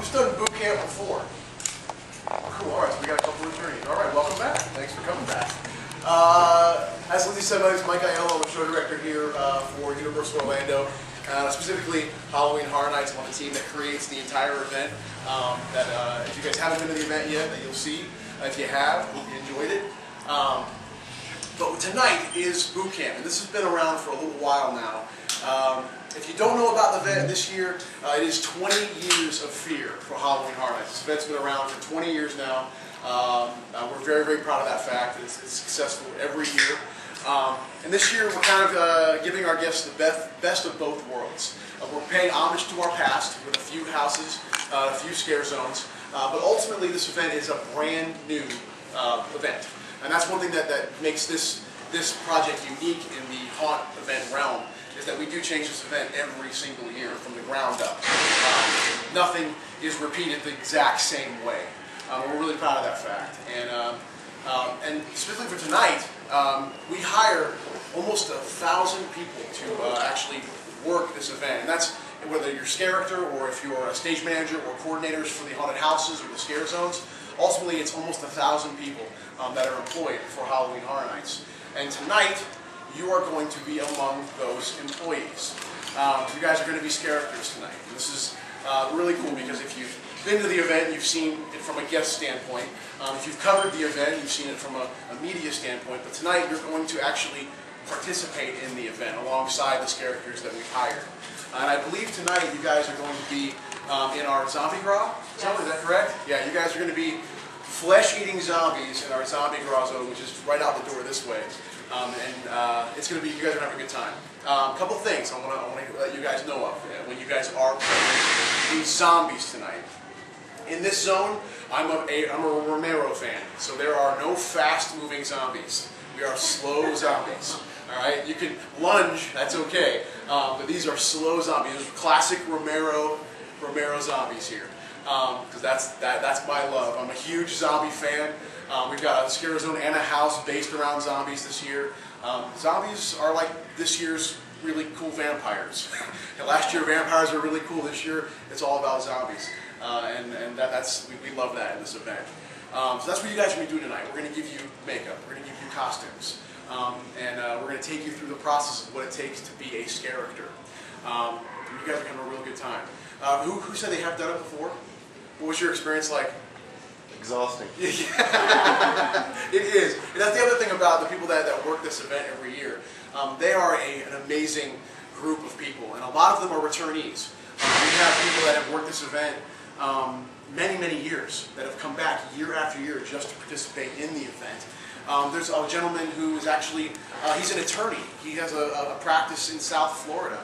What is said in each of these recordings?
Who's done boot camp before? Cool, all right, so we got a couple of returnees. All right, welcome back. Thanks for coming back. As Lindsay said, my name is Mike Aiello. I'm a show director here for Universal Orlando. Specifically, Halloween Horror Nights. I'm on the team that creates the entire event. If you guys haven't been to the event yet, that you'll see. If you have, hope you enjoyed it. But tonight is boot camp, and this has been around for a little while now. If you don't know about the event this year, it is 20 years of fear for Halloween Horror Nights. This event's been around for 20 years now. We're very, very proud of that fact. It's successful every year. And this year we're kind of giving our guests the best of both worlds. We're paying homage to our past with a few houses, a few scare zones, but ultimately this event is a brand new event. And that's one thing that makes this project unique in the haunt event realm, is that we do change this event every single year from the ground up. Nothing is repeated the exact same way. We're really proud of that fact. And specifically for tonight, we hire almost 1,000 people to actually work this event. And that's whether you're scareactor or if you're a stage manager or coordinators for the haunted houses or the scare zones. Ultimately, it's almost 1,000 people that are employed for Halloween Horror Nights. And tonight, you are going to be among those employees. You guys are going to be scareactors tonight. And this is really cool because if you've been to the event, you've seen it from a guest standpoint. If you've covered the event, you've seen it from a media standpoint. But tonight, you're going to actually participate in the event alongside the scareactors that we've hired. And I believe tonight, you guys are going to be in our zombie gras zone. Is that correct? Yeah, you guys are going to be flesh-eating zombies in our zombie gras zone, which is right out the door this way. It's going to be, you guys are going to have a good time. A couple things I want to let you guys know of when you guys are playing these zombies tonight. In this zone, I'm a Romero fan, so there are no fast-moving zombies. We are slow zombies. All right, you can lunge, that's okay, but these are slow zombies. These are classic Romero zombies here, because that's my love. I'm a huge zombie fan. We've got a scare zone and a house based around zombies this year. Zombies are like this year's really cool vampires. Last year vampires were really cool. This year it's all about zombies, we love that in this event. So that's what you guys are going to do tonight. We're going to give you makeup. We're going to give you costumes, we're going to take you through the process of what it takes to be a scareactor. You guys are going to have a real good time. Who said they have done it before? What was your experience like? Exhausting. Yeah. It is. And that's the other thing about the people that work this event every year. They are an amazing group of people, and a lot of them are returnees. We have people that have worked this event many, many years, that have come back year after year just to participate in the event. There's a gentleman who is actually, he's an attorney. He has a practice in South Florida.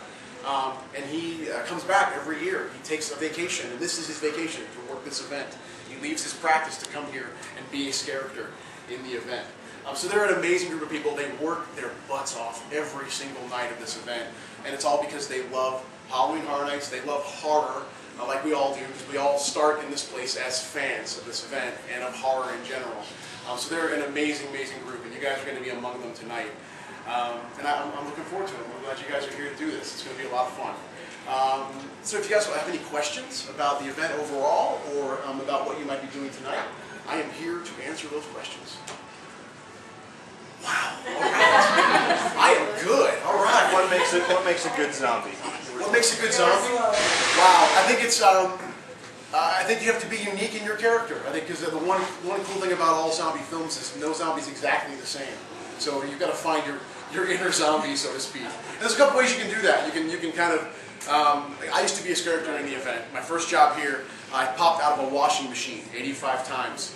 And he comes back every year. He takes a vacation, and this is his vacation to work this event. He leaves his practice to come here and be a scareactor in the event. So they're an amazing group of people. They work their butts off every single night of this event, and it's all because they love Halloween Horror Nights. They love horror, like we all do, because we all start in this place as fans of this event and of horror in general. So they're an amazing, amazing group, and you guys are going to be among them tonight. And I'm looking forward to it. I'm glad you guys are here to do this. It's going to be a lot of fun. So if you guys have any questions about the event overall or about what you might be doing tonight, I am here to answer those questions. Wow. All right. I am good. All right. What makes a good zombie? What makes a good zombie? Wow. I think it's I think you have to be unique in your character. I think because the one cool thing about all zombie films is no zombie's exactly the same. So you've got to find your inner zombie, so to speak. And there's a couple ways you can do that. You can kind of, I used to be a scareactor during the event. My first job here, I popped out of a washing machine 85 times,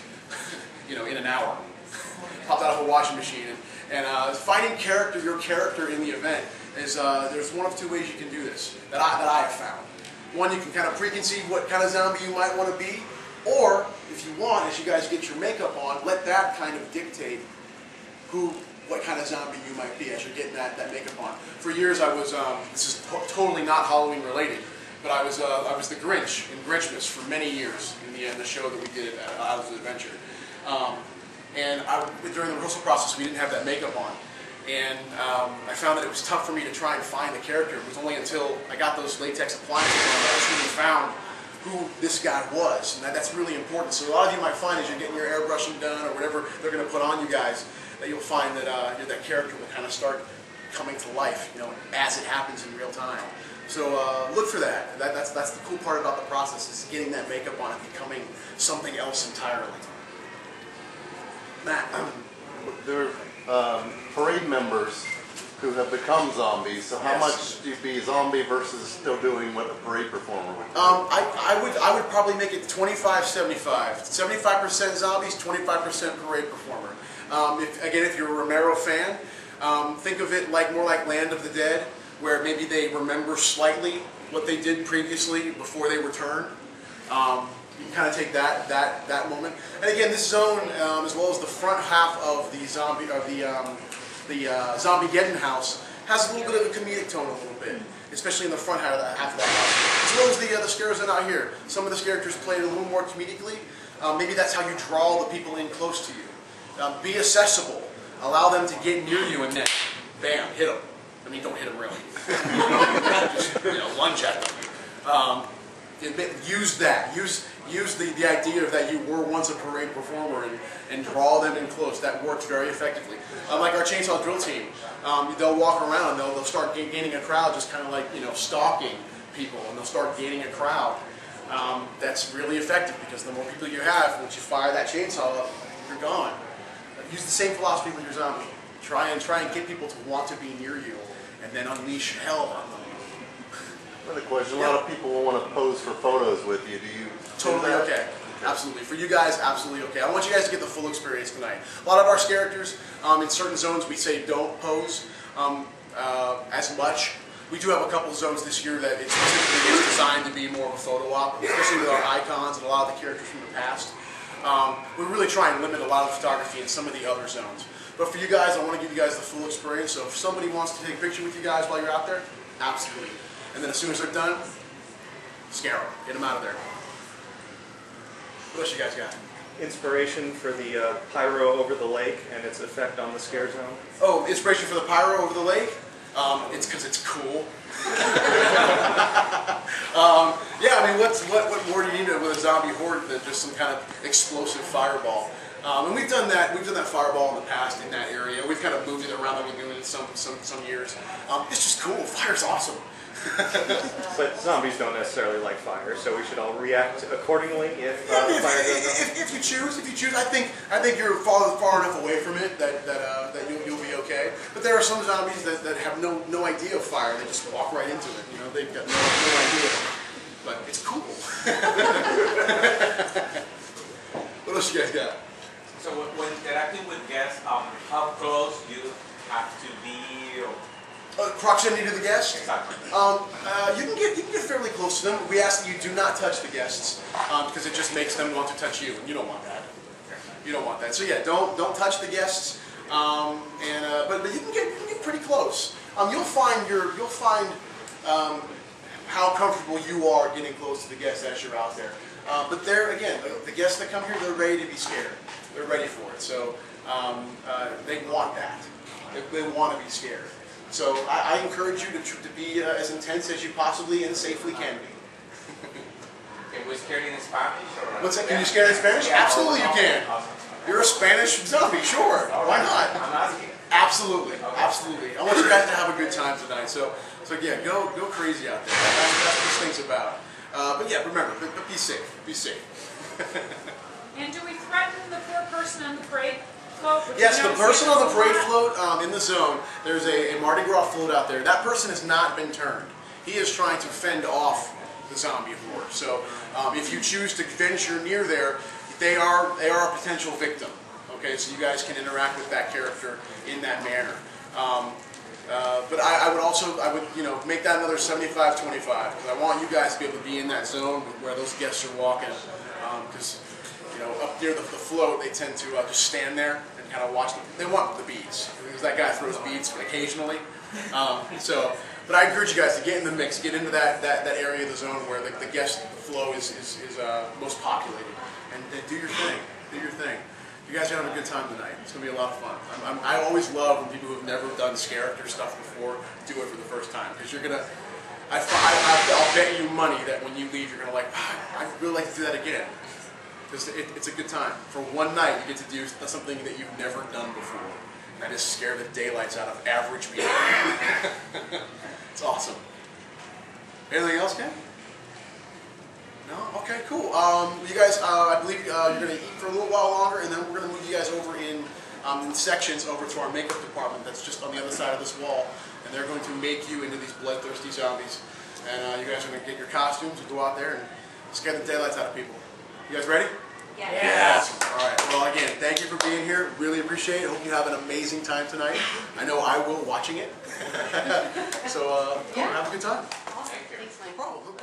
in an hour. Popped out of a washing machine. And finding your character in the event is, there's one of two ways you can do this that I have found. One, you can kind of preconceive what kind of zombie you might want to be, or if you want, as you guys get your makeup on, let that kind of dictate what kind of zombie you might be as you're getting that makeup on. For years I was, this is totally not Halloween related, but I was the Grinch in Grinchmas for many years in the show that we did at Islands of Adventure. During the rehearsal process we didn't have that makeup on. And I found that it was tough for me to try and find the character. It was only until I got those latex appliances on that I truly found who this guy was, and that's really important. So a lot of you might find as you're getting your airbrushing done or whatever they're going to put on you guys, that you'll find that that character will kind of start coming to life, as it happens in real time. So look for that. That's the cool part about the process, is getting that makeup on and becoming something else entirely. Matt. There are parade members who have become zombies. So how Yes. much do you be zombie versus still doing what a parade performer would do? I would probably make it 25-75. 75% zombies, 25% parade performer. If you're a Romero fan, think of it more like Land of the Dead, where maybe they remember slightly what they did previously before they return. You can kind of take that moment. And again, this zone, as well as the front half of the Zombie-Geddon house, has a little bit of a comedic tone a little bit, especially in the front half of that house. As well as the scare zone out here. Some of the characters played a little more comedically. Maybe that's how you draw the people in close to you. Be accessible. Allow them to get near you and then, bam, hit them. I mean, don't hit them really. Just, lunge at them. Use that. Use the idea that you were once a parade performer and draw them in close. That works very effectively. Like our chainsaw drill team, they'll walk around, they'll start gaining a crowd, just kind of like stalking people, and they'll start gaining a crowd. That's really effective because the more people you have, once you fire that chainsaw up, you're gone. Use the same philosophy with your zombie. Try and get people to want to be near you, and then unleash hell on them. Another question. A lot of people will want to pose for photos with you. Do you? Totally okay. Absolutely. For you guys, absolutely okay. I want you guys to get the full experience tonight. A lot of our characters, in certain zones, we say don't pose as much. We do have a couple zones this year that it specifically is designed to be more of a photo op, especially with our icons and a lot of the characters from the past. We really try and limit a lot of photography in some of the other zones. But for you guys, I want to give you guys the full experience. So if somebody wants to take a picture with you guys while you're out there, absolutely. And then as soon as they're done, scare them. Get them out of there. What else you guys got? Inspiration for the pyro over the lake and its effect on the scare zone? Oh, inspiration for the pyro over the lake? It's because it's cool. Yeah, I mean, what more do you need with a zombie horde than just some kind of explosive fireball? And we've done that fireball in the past in that area. We've kind of moved it around the lagoon in some years. It's just cool. Fire's awesome. But zombies don't necessarily like fire, so we should all react accordingly if fire goes on. If you choose, I think you're far enough away from it that you'll be okay. But there are some zombies that have no idea of fire. They just walk right into it. They've got no idea. But it's cool. What else you guys got? So when interacting with guests, how close you have to be? Proximity to the guest? Exactly. You can get fairly close to them. We ask that you do not touch the guests because it just makes them want to touch you, and you don't want that. You don't want that. So yeah, don't touch the guests. But you can get pretty close. You'll find how comfortable you are getting close to the guests as you're out there. But there again, the guests that come here, they're ready to be scared. They're ready for it. So they want that. They want to be scared. So I encourage you to be as intense as you possibly and safely can be. Can we scare in Spanish? Or What's that? Can you scare in Spanish? Yeah, Absolutely you can. Awesome. You're a Spanish zombie, sure. Why not? I'm asking. Absolutely, absolutely. I want you guys to have a good time tonight. So yeah, go crazy out there. That's what this thing's about. But yeah, remember, but be safe. Be safe. And do we threaten the poor person on the parade float? Yes, the person on the parade float in the zone, there's a Mardi Gras float out there. That person has not been turned. He is trying to fend off the zombie horde. So if you choose to venture near there, they are a potential victim. Okay, so you guys can interact with that character in that manner. But I would make that another 75-25 because I want you guys to be able to be in that zone where those guests are walking. Because up near the float, they tend to just stand there and kind of watch them. They want the beads because that guy throws beads occasionally. But I encourage you guys to get in the mix, get into that area of the zone where the guest flow is most populated, and do your thing. Do your thing. You guys are having a good time tonight. It's going to be a lot of fun. I always love when people who have never done scareactor stuff before do it for the first time because you're going to I'll bet you money that when you leave, you're gonna like, I'd really like to do that again. Because it's a good time. For one night, you get to do something that you've never done before. And that is scare the daylights out of average people. It's awesome. Anything else, Ken? No? Okay, cool. You guys, I believe you're going to eat for a little while longer, and then we're going to move you guys over in sections over to our makeup department that's just on the other side of this wall. And they're going to make you into these bloodthirsty zombies. And you guys are going to get your costumes and go out there and scare the daylights out of people. You guys ready? Yes. Yes. All right. Well, again, thank you for being here. Really appreciate it. Hope you have an amazing time tonight. I know I will watching it. So, have a good time. Awesome. Thanks, Mike. No problem.